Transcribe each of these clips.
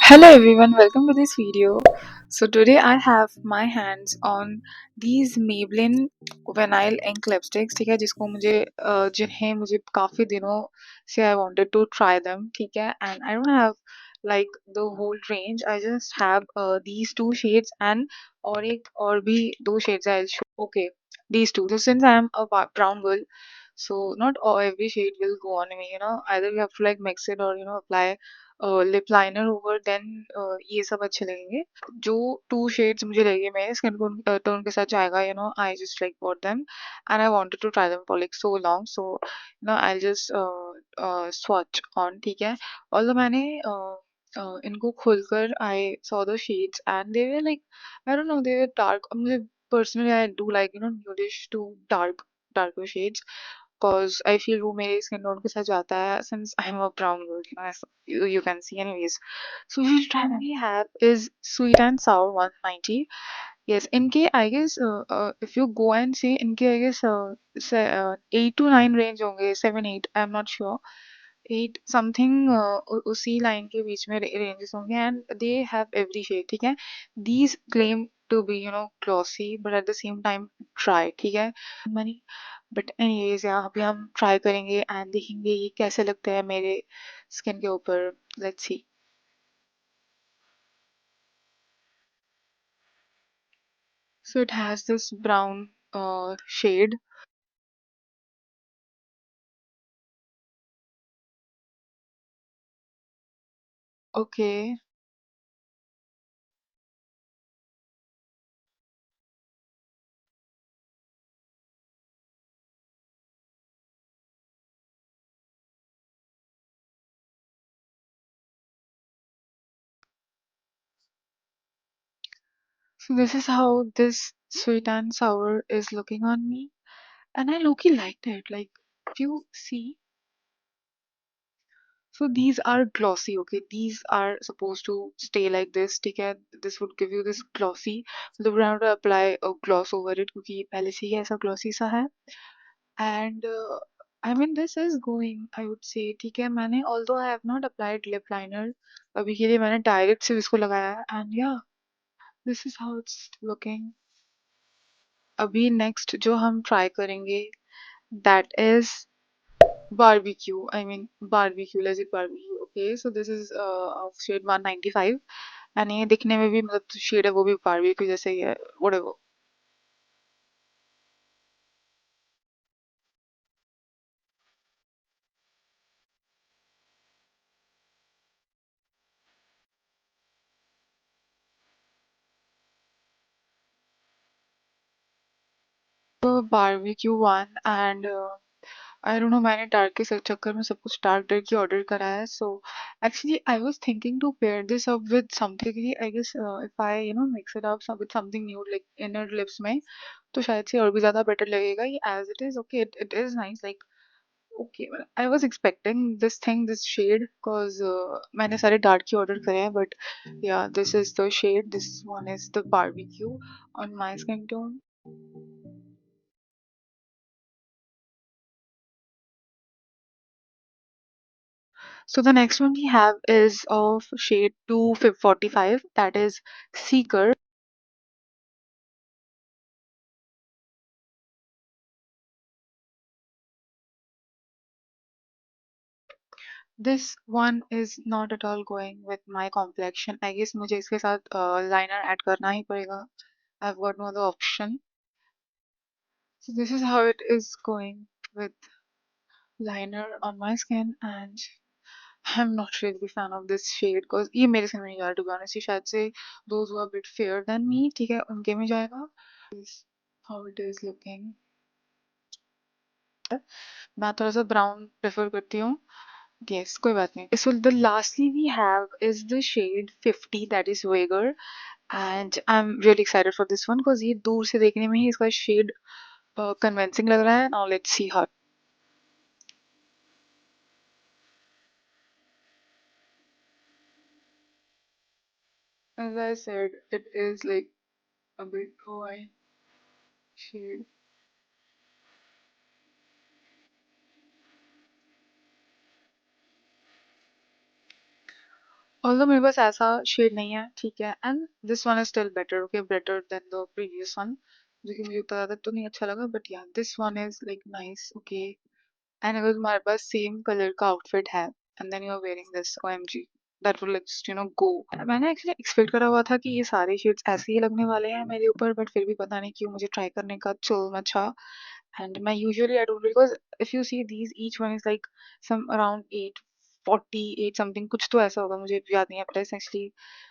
Hello everyone, welcome to this video. So today I have my hands on these Maybelline Vinyl Ink Lipsticks, ठीक है, जिन्हें मुझे काफी दिनों से I wanted to try them, ठीक है, and I don't have like the whole range. I just have these two shades and और भी दो shades I'll show. Okay, these two. So since I am a brown girl, so not all every shade will go on me, either you have to like mix it or apply lip liner over then ये सब अच्छे लगेंगे जो to shades मुझे लगे मेरे skin tone के साथ जाएगा I just like bought them and I wanted to try them for like so long so I just swatch on ठीक है और मैंने इनको खोलकर I saw the shades and they were like I don't know they were dark मुझे personally I do like nudish to darker shades cause I feel वो मेरे skin tone के साथ जाता है since I'm a brown girl, as you can see anyways. So which brand we have is Sweet and Sour 190. Yes, इनके I guess if you go and see इनके I guess 8 to 9 range होंगे 7 8 I'm not sure 8 something उसी line के बीच में ranges होंगे and they have every shade ठीक है. These claim to be glossy but at the same time dry ठीक है. Money बट एनीवेज यहाँ अभी हम ट्राई करेंगे एंड देखेंगे ये कैसे लगता है मेरे स्किन के ऊपर. Let's see. So it has this brown shade. Okay. So this is how this sweet and sour is looking on me and I low-key liked it. Like if you see, so these are glossy. Okay, these are supposed to stay like this. ठीक है, this would give you this glossy. So we have to apply a gloss over it क्योंकि ये पहले से ही ऐसा glossy सा है. And I mean this is going I would say ठीक है. मैंने although I have not applied lip liner अभी के लिए मैंने डायरेक्ट सिर्फ इसको लगाया है and yeah this is how it's looking. अभी नेक्स्ट जो हम ट्राई करेंगे that is barbecue. I mean barbecue, legit barbecue. Okay, so this is of shade 195 and ये दिखने में भी मतलब शेड है वो भी barbecue जैसे ही है whatever. तो barbecue one and I don't no मैंने डार्क के चक्कर में सब कुछ डार्क डार्क ही ऑर्डर करा है so actually I was thinking to pair this up with something I guess if I mix it up with something new like inner lips में तो शायद से और भी ज्यादा बेटर लगेगा ये as it is okay it is nice like okay I was expecting this shade because मैंने सारे डार्क ही ऑर्डर करे हैं but yeah this is the shade this one is the barbecue on my skin tone. So the next one we have is of shade 245 that is Seeker. This one is not at all going with my complexion. I guess मुझे इसके साथ liner add करना ही पड़ेगा. I've got no other option. So this is how it is going with liner on my skin and I'm not really a fan of this shade because ये मेरे skin में नहीं जा रहा to be honest. ये शायद से those who are a bit fairer than me ठीक है उनके में जाएगा. This is how it is looking. मैं थोड़ा सा ब्राउन प्रेफर करती हूँ. Yes, कोई बात नहीं. So the lastly we have is the shade 50 that is Vagar and I'm really excited for this one because ये दूर से देखने में ही इसका shade convincing लग रहा है. Now let's see how. As I said, it is like a bit white shade. Although मेरे पास ऐसा शेड नहीं है, ठीक है, and this one is still better, okay, better than the previous one, जो कि मुझे उतना ज्यादा तो नहीं अच्छा लगा, but yeah this one is like nice, okay. And अगर तुम्हारे पास सेम कलर का आउटफिट है and then you are wearing this, OMG, that will just go. मैंने एक्चुअली एक्सपेक्ट करा हुआ था कि ये सारे शेड्स ऐसे ही लगने वाले हैं मेरे ऊपर, बट फिर भी पता नहीं क्यों मुझे ट्राई करने का चुल मचा। And my usually I don't, because if you see these each one is like some around 848 something, कुछ तो ऐसा होगा, मुझे याद नहीं है प्राइस एक्चुअली।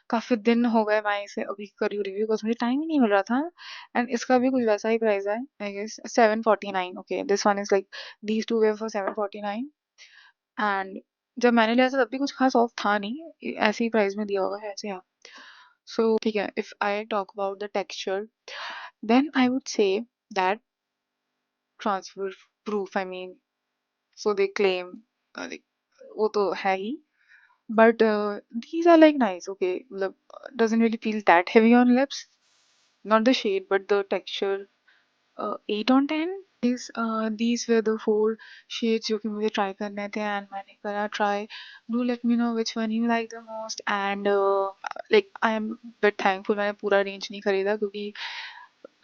काफी दिन हो गए मैं इसे अभी कर रही हूँ रिव्यू, बिकॉज मुझे टाइम ही नहीं मिल रहा था। एंड इसका भी कुछ वैसा ही प्राइस है, I guess 749, okay, this one is like these two way for 749। And जब मैंने लिया था तब भी कुछ खास ऑफ था नहीं, ऐसे ही प्राइस में दिया होगा ऐसे, हाँ। सो ठीक है, if I talk about the texture, then I would say that transfer proof, I mean, so they claim, like, वो तो है ही, but these are like nice, okay, मतलब doesn't really feel that heavy on lips, not the shade but the texture, 8 on 10। These were the 4 shades जो कि मुझे try करने थे and मैंने करा try। Do let me know which one you like the most, and like I am bit thankful मैंने पूरा range नहीं खरीदा, क्योंकि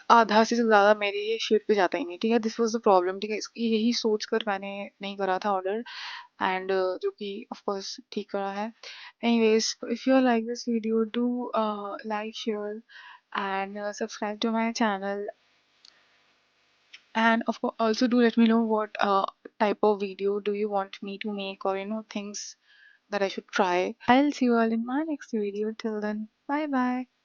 आधा से ज़्यादा मेरे ये शेड पे जाता ही नहीं, ठीक है, दिस वाज द प्रॉब्लम, ठीक है, यही सोच कर मैंने नहीं करा था ऑर्डर, एंड जो कि ऑफ कोर्स ठीक करा है। Anyways, if you like this video, do like, share and subscribe to my channel, and of course also do let me know what type of video do you want me to make, or things that I should try. I'll see you all in my next video. Till then, bye bye.